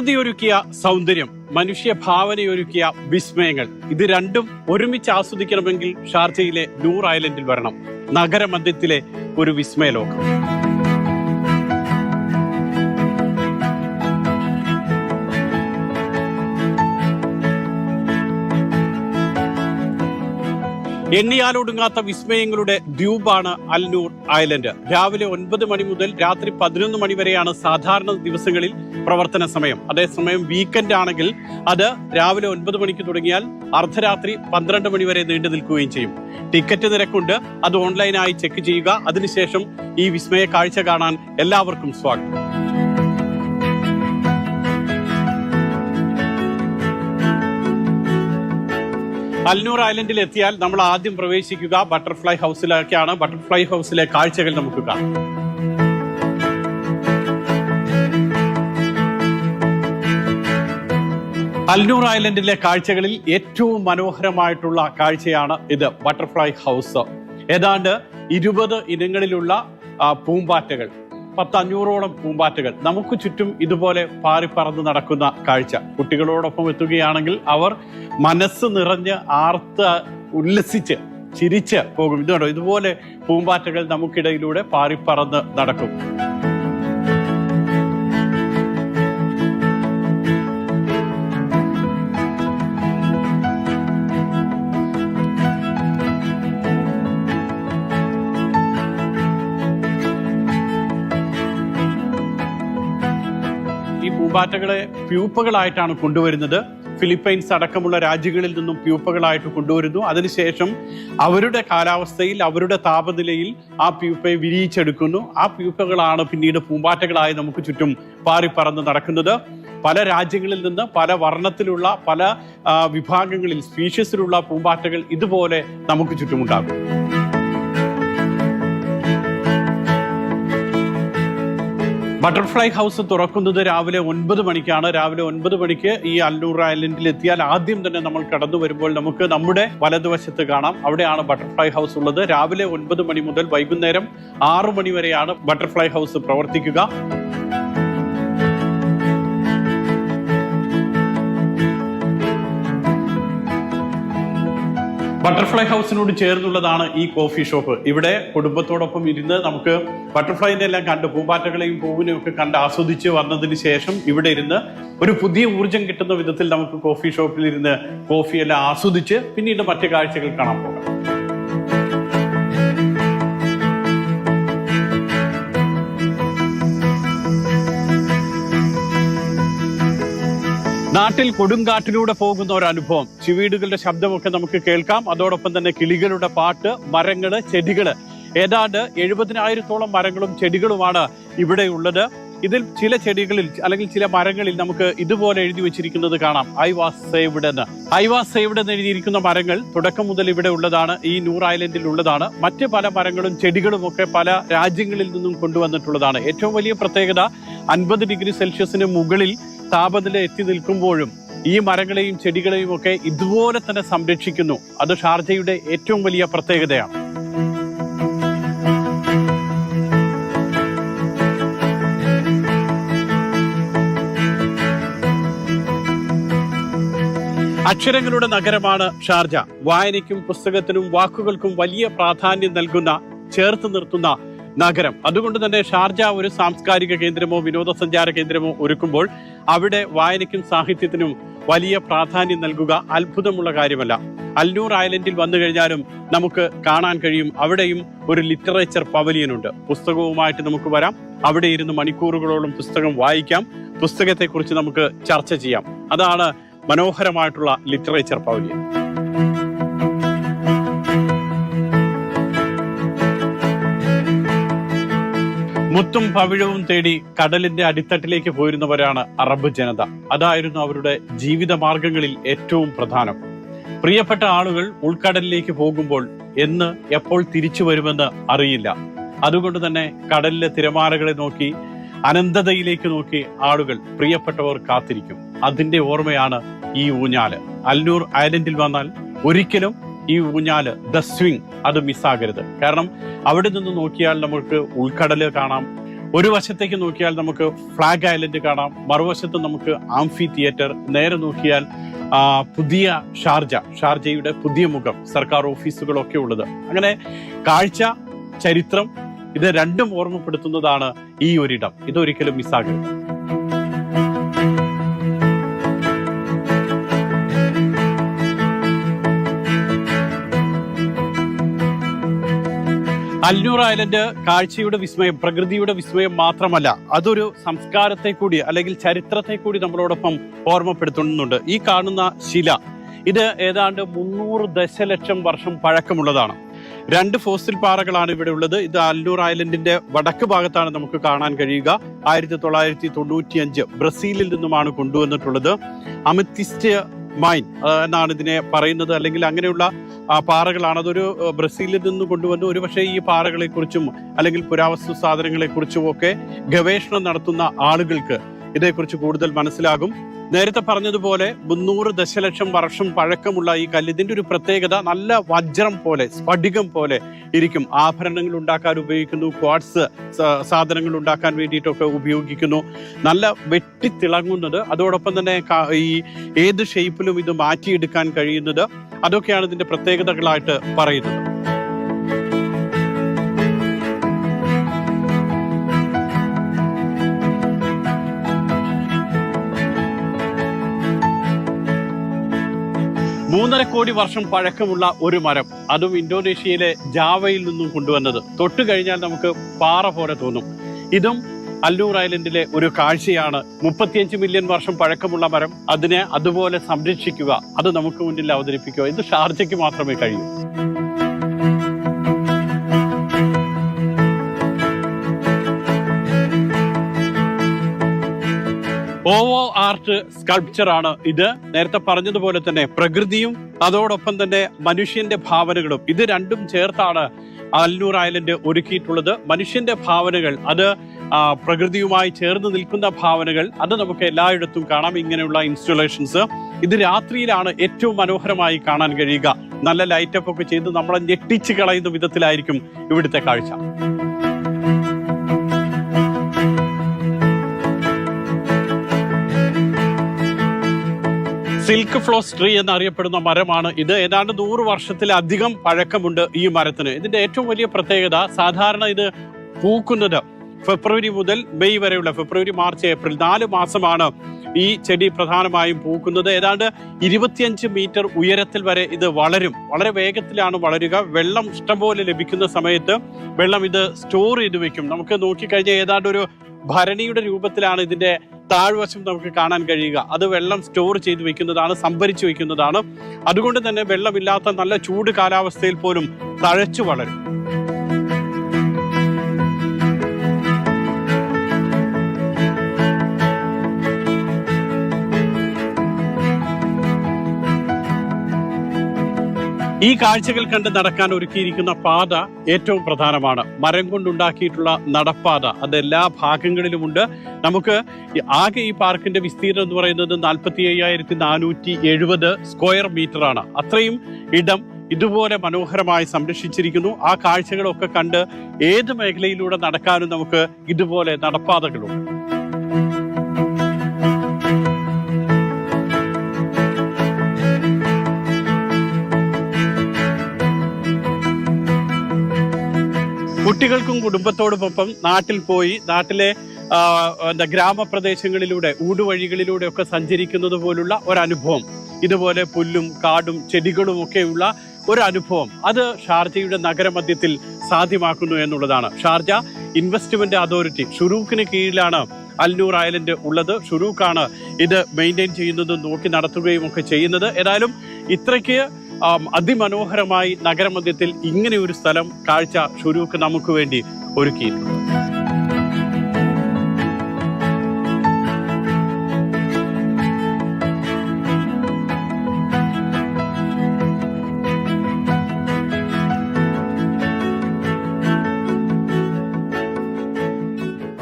പ്രകൃതിയൊരുക്കിയ സൗന്ദര്യം, മനുഷ്യ ഭാവനയൊരുക്കിയ വിസ്മയങ്ങൾ, ഇത് രണ്ടും ഒരുമിച്ച് ആസ്വദിക്കണമെങ്കിൽ ഷാർജയിലെ നൂർ ഐലൻഡിൽ വരണം. നഗരമധ്യത്തിലെ ഒരു വിസ്മയ ലോകം. എണ്ണിയാലൊടുങ്ങാത്ത വിസ്മയങ്ങളുടെ ദ്വീപാണ് അൽനൂർ ഐലൻഡ്. രാവിലെ 9 മണി മുതൽ രാത്രി 11 മണി വരെയാണ് സാധാരണ ദിവസങ്ങളിൽ പ്രവർത്തന സമയം. അതേസമയം വീക്കെൻഡ് ആണെങ്കിൽ അത് രാവിലെ 9 മണിക്ക് തുടങ്ങിയാൽ അർദ്ധരാത്രി 12 മണി വരെ നീണ്ടു നിൽക്കുകയും ചെയ്യും. ടിക്കറ്റ് നിരക്കുണ്ട്, അത് ഓൺലൈനായി ചെക്ക് ചെയ്യുക. അതിനുശേഷം ഈ വിസ്മയ കാഴ്ച കാണാൻ എല്ലാവർക്കും സ്വാഗതം. അൽനൂർ ഐലൻഡിൽ എത്തിയാൽ നമ്മൾ ആദ്യം പ്രവേശിക്കുക ബട്ടർഫ്ലൈ ഹൗസിലേക്കാണ്. ബട്ടർഫ്ലൈ ഹൗസിലെ കാഴ്ചകൾ നമുക്ക് കാണാം. അൽനൂർ ഐലൻഡിലെ കാഴ്ചകളിൽ ഏറ്റവും മനോഹരമായിട്ടുള്ള കാഴ്ചയാണ് ഇത്, ബട്ടർഫ്ലൈ ഹൗസ്. ഏതാണ്ട് 20 ഇനങ്ങളിലുള്ള പൂമ്പാറ്റകൾ, 500ഓളം പൂമ്പാറ്റകൾ നമുക്ക് ചുറ്റും ഇതുപോലെ പാറിപ്പറന്ന് നടക്കുന്ന കാഴ്ച. കുട്ടികളോടൊപ്പം എത്തുകയാണെങ്കിൽ അവർ മനസ്സ് നിറഞ്ഞ് ആർത്ത് ഉല്ലസിച്ച് ചിരിച്ച് പോകും. ഇതുണ്ടോ, ഇതുപോലെ പൂമ്പാറ്റകൾ നമുക്കിടയിലൂടെ പാറിപ്പറന്ന് നടക്കും. ഈ പൂമ്പാറ്റകളെ പ്യൂപ്പകളായിട്ടാണ് കൊണ്ടുവരുന്നത്. ഫിലിപ്പൈൻസ് അടക്കമുള്ള രാജ്യങ്ങളിൽ നിന്നും പ്യൂപ്പകളായിട്ട് കൊണ്ടുവരുന്നു. അതിനുശേഷം അവരുടെ കാലാവസ്ഥയിൽ, അവരുടെ താപനിലയിൽ ആ പ്യൂപ്പയെ വിരിയിച്ചെടുക്കുന്നു. ആ പ്യൂപ്പകളാണ് പിന്നീട് പൂമ്പാറ്റകളായി നമുക്ക് ചുറ്റും പാറിപ്പറന്ന് നടക്കുന്നത്. പല രാജ്യങ്ങളിൽ നിന്ന് പല വർണ്ണത്തിലുള്ള, പല വിഭാഗങ്ങളിൽ, സ്പീഷീസിലുള്ള പൂമ്പാറ്റകൾ ഇതുപോലെ നമുക്ക് ചുറ്റുമുണ്ടാകും. ബട്ടർഫ്ലൈ ഹൗസ് തുറക്കുന്നത് രാവിലെ 9 മണിക്കാണ്. രാവിലെ 9 മണിക്ക് ഈ അൽനൂർ ഐലൻഡിൽ എത്തിയാൽ ആദ്യം തന്നെ നമ്മൾ കടന്നു വരുമ്പോൾ നമുക്ക് നമ്മുടെ വലതുവശത്ത് കാണാം, അവിടെയാണ് ബട്ടർഫ്ലൈ ഹൗസ് ഉള്ളത്. രാവിലെ 9 മണി മുതൽ വൈകുന്നേരം 6 മണി വരെയാണ് ബട്ടർഫ്ലൈ ഹൗസ് പ്രവർത്തിക്കുക. ബട്ടർഫ്ലൈ ഹൗസിനോട് ചേർന്നുള്ളതാണ് ഈ കോഫി ഷോപ്പ്. ഇവിടെ കുടുംബത്തോടൊപ്പം ഇരുന്ന് നമുക്ക് ബട്ടർഫ്ലൈനെ എല്ലാം കണ്ട്, പൂമ്പാറ്റകളെയും പൂവിനെയും ഒക്കെ കണ്ട് ആസ്വദിച്ച് വന്നതിന് ശേഷം ഇവിടെ ഇരുന്ന് ഒരു പുതിയ ഊർജം കിട്ടുന്ന വിധത്തിൽ നമുക്ക് കോഫി ഷോപ്പിൽ ഇരുന്ന് കോഫിയെല്ലാം ആസ്വദിച്ച് പിന്നീട് മറ്റു കാഴ്ചകൾ കാണാൻ പോകാം. നാട്ടിൽ കൊടുങ്കാറ്റിലൂടെ പോകുന്ന ഒരു അനുഭവം. ചിവീടുകളുടെ ശബ്ദമൊക്കെ നമുക്ക് കേൾക്കാം. അതോടൊപ്പം തന്നെ കിളികളുടെ പാട്ട്, മരങ്ങള്, ചെടികള്. ഏതാണ്ട് 70,000-ഓളം മരങ്ങളും ചെടികളുമാണ് ഇവിടെ ഉള്ളത്. ഇതിൽ ചില ചെടികളിൽ അല്ലെങ്കിൽ ചില മരങ്ങളിൽ നമുക്ക് ഇതുപോലെ എഴുതി വെച്ചിരിക്കുന്നത് കാണാം, ഐ വാസ് സേവ്ഡ് എന്ന്. ഐ വാസ് സേവ്ഡ് എന്ന് എഴുതിയിരിക്കുന്ന മരങ്ങൾ തുടക്കം മുതൽ ഇവിടെ ഉള്ളതാണ്, ഈ നൂർ ഐലൻഡിൽ ഉള്ളതാണ്. മറ്റ് പല മരങ്ങളും ചെടികളും ഒക്കെ പല രാജ്യങ്ങളിൽ നിന്നും കൊണ്ടുവന്നിട്ടുള്ളതാണ്. ഏറ്റവും വലിയ പ്രത്യേകത 50 ഡിഗ്രി സെൽഷ്യസിന് മുകളിൽ താപനില എത്തി നിൽക്കുമ്പോഴും ഈ മരങ്ങളെയും ചെടികളെയും ഒക്കെ ഇതുപോലെ തന്നെ സംരക്ഷിക്കുന്നു. അത് ഷാർജയുടെ ഏറ്റവും വലിയ പ്രത്യേകതയാണ്. അക്ഷരങ്ങളുടെ നഗരമാണ് ഷാർജ. വായനയ്ക്കും പുസ്തകത്തിനും വാക്കുകൾക്കും വലിയ പ്രാധാന്യം നൽകുന്ന, ചേർത്ത് നിർത്തുന്ന നഗരം. അതുകൊണ്ട് തന്നെ ഷാർജ ഒരു സാംസ്കാരിക കേന്ദ്രമോ വിനോദസഞ്ചാര കേന്ദ്രമോ ഒരുക്കുമ്പോൾ അവിടെ വായനയ്ക്കും സാഹിത്യത്തിനും വലിയ പ്രാധാന്യം നൽകുക അത്ഭുതമുള്ള കാര്യമല്ല. അൽനൂർ ഐലൻഡിൽ വന്നു കഴിഞ്ഞാലും നമുക്ക് കാണാൻ കഴിയും, അവിടെയും ഒരു ലിറ്ററേച്ചർ പവലിയൻ ഉണ്ട്. പുസ്തകവുമായിട്ട് നമുക്ക് വരാം, അവിടെ ഇരുന്ന് മണിക്കൂറുകളോളം പുസ്തകം വായിക്കാം, പുസ്തകത്തെക്കുറിച്ച് നമുക്ക് ചർച്ച ചെയ്യാം. അതാണ് മനോഹരമായിട്ടുള്ള ലിറ്ററേച്ചർ പവലിയൻ. മുത്തും പവിഴവും തേടി കടലിന്റെ അടിത്തട്ടിലേക്ക് പോയിരുന്നവരാണ് അറബ് ജനത. അതായിരുന്നു അവരുടെ ജീവിത മാർഗങ്ങളിൽ ഏറ്റവും പ്രധാനം. പ്രിയപ്പെട്ട ആളുകൾ ഉൾക്കടലിലേക്ക് പോകുമ്പോൾ എന്ന് എപ്പോൾ തിരിച്ചു വരുമെന്ന് അറിയില്ല. അതുകൊണ്ട് തന്നെ കടലിലെ തിരമാലകളെ നോക്കി, അനന്തതയിലേക്ക് നോക്കി ആളുകൾ, പ്രിയപ്പെട്ടവർ കാത്തിരിക്കും. അതിന്റെ ഓർമ്മയാണ് ഈ ഊഞ്ഞാല്. അൽനൂർ ഐലൻഡിൽ വന്നാൽ ഒരിക്കലും ഈ ഊഞ്ഞാല്, ദ സ്വിംഗ്, അത് മിസ്സാകരുത്. കാരണം അവിടെ നിന്ന് നോക്കിയാൽ നമുക്ക് ഉൾക്കടല് കാണാം, ഒരു വശത്തേക്ക് നോക്കിയാൽ നമുക്ക് ഫ്ലാഗ് ഐലൻഡ് കാണാം, മറുവശത്ത് നമുക്ക് ആംഫി തിയേറ്റർ, നേരെ നോക്കിയാൽ പുതിയ ഷാർജയുടെ പുതിയ മുഖം, സർക്കാർ ഓഫീസുകളൊക്കെ ഉള്ളത്. അങ്ങനെ കാഴ്ച, ചരിത്രം ഇത് രണ്ടും ഓർമ്മപ്പെടുത്തുന്നതാണ് ഈ ഒരിടം. ഇതൊരിക്കലും മിസ്സാകരുത്. അൽനൂർ ഐലൻഡ് കാഴ്ചയുടെ വിസ്മയം, പ്രകൃതിയുടെ വിസ്മയം മാത്രമല്ല, അതൊരു സംസ്കാരത്തെ കൂടി അല്ലെങ്കിൽ ചരിത്രത്തെ കൂടി നമ്മളോടൊപ്പം ഓർമ്മപ്പെടുത്തുന്നുണ്ട്. ഈ കാണുന്ന ശില, ഇത് ഏതാണ്ട് 300 ദശലക്ഷം വർഷം പഴക്കമുള്ളതാണ്. 2 ഫോസിൽ പാറകളാണ് ഇവിടെ ഉള്ളത്. ഇത് അൽനൂർ ഐലൻഡിന്റെ വടക്ക് ഭാഗത്താണ് നമുക്ക് കാണാൻ കഴിയുക. 1995 ബ്രസീലിൽ നിന്നുമാണ് കൊണ്ടുവന്നിട്ടുള്ളത്. അമിത്തിസ്റ്റ് മൈൻ എന്നാണ് ഇതിനെ പറയുന്നത്, അല്ലെങ്കിൽ അങ്ങനെയുള്ള പാറകളാണ്. അതൊരു ബ്രസീലിൽ നിന്ന് കൊണ്ടുവന്ന് ഒരുപക്ഷെ ഈ പാറകളെ കുറിച്ചും അല്ലെങ്കിൽ പുരാവസ്തു സാധനങ്ങളെ കുറിച്ചും ഒക്കെ ഗവേഷണം നടത്തുന്ന ആളുകൾക്ക് ഇതേക്കുറിച്ച് കൂടുതൽ മനസ്സിലാകും. നേരത്തെ പറഞ്ഞതുപോലെ 300 ദശലക്ഷം വർഷം പഴക്കമുള്ള ഈ കല്ല്, ഇതിന്റെ ഒരു പ്രത്യേകത നല്ല വജ്രം പോലെ, സ്ഫടികം പോലെ ഇരിക്കും. ആഭരണങ്ങൾ ഉണ്ടാക്കാൻ ഉപയോഗിക്കുന്നു, ക്വാർട്സ് സാധനങ്ങൾ ഉണ്ടാക്കാൻ വേണ്ടിയിട്ടൊക്കെ ഉപയോഗിക്കുന്നു. നല്ല വെട്ടിത്തിളങ്ങുന്നത്, അതോടൊപ്പം തന്നെ ഈ ഏത് ഷേപ്പിലും ഇത് മാറ്റിയെടുക്കാൻ കഴിയുന്നത്, അതൊക്കെയാണ് ഇതിന്റെ പ്രത്യേകതകളായിട്ട് പറയുന്നത്. മൂന്നര കോടി വർഷം പഴക്കമുള്ള ഒരു മരം, അതും ഇന്തോനേഷ്യയിലെ ജാവയിൽ നിന്നും കൊണ്ടുവന്നത്. തൊട്ട് കഴിഞ്ഞാൽ നമുക്ക് പാറ പോലെ തോന്നും. ഇതും അൽനൂർ ഐലൻഡിലെ ഒരു കാഴ്ചയാണ്. 35 മില്യൺ വർഷം പഴക്കമുള്ള മരം, അതിനെ അതുപോലെ സംരക്ഷിക്കുക, അത് നമുക്ക് മുന്നിൽ അവതരിപ്പിക്കുക, ഇത് ഷാർജയ്ക്ക് മാത്രമേ കഴിയൂ. ഓവോ ആർട്ട് സ്കൾപ്ചർ ആണ് ഇത്. നേരത്തെ പറഞ്ഞതുപോലെ തന്നെ പ്രകൃതിയും അതോടൊപ്പം തന്നെ മനുഷ്യന്റെ ഭാവനകളും, ഇത് രണ്ടും ചേർത്താണ് അൽനൂർ ഐലൻഡ് ഒരുക്കിയിട്ടുള്ളത്. മനുഷ്യന്റെ ഭാവനകൾ, അത് പ്രകൃതിയുമായി ചേർന്ന് നിൽക്കുന്ന ഭാവനകൾ, അത് നമുക്ക് എല്ലായിടത്തും കാണാം. ഇങ്ങനെയുള്ള ഇൻസ്റ്റലേഷൻസ് ഇത് രാത്രിയിലാണ് ഏറ്റവും മനോഹരമായി കാണാൻ കഴിയുക. നല്ല ലൈറ്റപ്പ് ഒക്കെ ചെയ്ത് നമ്മളെ ഞെട്ടിച്ച് കളയുന്ന വിധത്തിലായിരിക്കും ഇവിടുത്തെ കാഴ്ച. സിൽക്ക് ഫ്ലോസ് ട്രീ എന്നറിയപ്പെടുന്ന മരമാണ് ഇത്. ഏതാണ്ട് 100 വർഷത്തിലധികം പഴക്കമുണ്ട് ഈ മരത്തിന്. ഇതിന്റെ ഏറ്റവും വലിയ പ്രത്യേകത, സാധാരണ ഇത് പൂക്കുന്നത് ഫെബ്രുവരി മുതൽ മെയ് വരെയുള്ള, ഫെബ്രുവരി, മാർച്ച്, ഏപ്രിൽ 4 മാസമാണ് ഈ ചെടി പ്രധാനമായും പൂക്കുന്നത്. ഏതാണ്ട് 25 മീറ്റർ ഉയരത്തിൽ വരെ ഇത് വളരും. വളരെ വേഗത്തിലാണ് വളരുക. വെള്ളം ഇഷ്ടംപോലെ ലഭിക്കുന്ന സമയത്ത് വെള്ളം ഇത് സ്റ്റോർ ചെയ്ത് വെക്കും. നമുക്ക് നോക്കിക്കഴിഞ്ഞാൽ ഏതാണ്ട് ഒരു ഭരണിയുടെ രൂപത്തിലാണ് ഇതിന്റെ താഴ്വശം നമുക്ക് കാണാൻ കഴിയുക. അത് വെള്ളം സ്റ്റോർ ചെയ്ത് വെക്കുന്നതാണ്, സംഭരിച്ചു വെക്കുന്നതാണ്. അതുകൊണ്ട് തന്നെ വെള്ളമില്ലാത്ത നല്ല ചൂട് കാലാവസ്ഥയിൽ പോലും തഴച്ചു വളരും. ഈ കാഴ്ചകൾ കണ്ട് നടക്കാൻ ഒരുക്കിയിരിക്കുന്ന പാത ഏറ്റവും പ്രധാനമാണ്. മരം കൊണ്ടുണ്ടാക്കിയിട്ടുള്ള നടപ്പാത, അത് എല്ലാ ഭാഗങ്ങളിലുമുണ്ട്. നമുക്ക് ആകെ ഈ പാർക്കിന്റെ വിസ്തീർണം എന്ന് പറയുന്നത് 45,470 സ്ക്വയർ മീറ്റർ ആണ്. അത്രയും ഇടം ഇതുപോലെ മനോഹരമായി സംരക്ഷിച്ചിരിക്കുന്നു. ആ കാഴ്ചകളൊക്കെ കണ്ട് ഏത് മേഖലയിലൂടെ നടക്കാനും നമുക്ക് ഇതുപോലെ നടപ്പാതകളുണ്ട്. കുട്ടികൾക്കും കുടുംബത്തോടൊപ്പം നാട്ടിൽ പോയി, നാട്ടിലെ ഗ്രാമപ്രദേശങ്ങളിലൂടെ, ഊടുവഴികളിലൂടെ ഒക്കെ സഞ്ചരിക്കുന്നത് പോലുള്ള ഒരനുഭവം, ഇതുപോലെ പുല്ലും കാടും ചെടികളും ഒക്കെയുള്ള ഒരു അനുഭവം, അത് ഷാർജയുടെ നഗരമധ്യത്തിൽ സാധ്യമാക്കുന്നു എന്നുള്ളതാണ്. ഷാർജ ഇൻവെസ്റ്റ്മെന്റ് അതോറിറ്റി, ഷുറൂഖിന് കീഴിലാണ് അൽനൂർ ഐലൻഡ് ഉള്ളത്. ഷുറൂഖാണ് ഇത് മെയിൻറ്റെയിൻ ചെയ്യുന്നതും നോക്കി നടത്തുകയും ഒക്കെ ചെയ്യുന്നത്. ഏതായാലും ഇത്രയ്ക്ക് അതിമനോഹരമായി നഗരമധ്യത്തിൽ ഇങ്ങനെ ഒരു സ്ഥലം, കാഴ്ച ഷുറൂഖ് നമുക്ക് വേണ്ടി ഒരുക്കിയിട്ടുണ്ട്.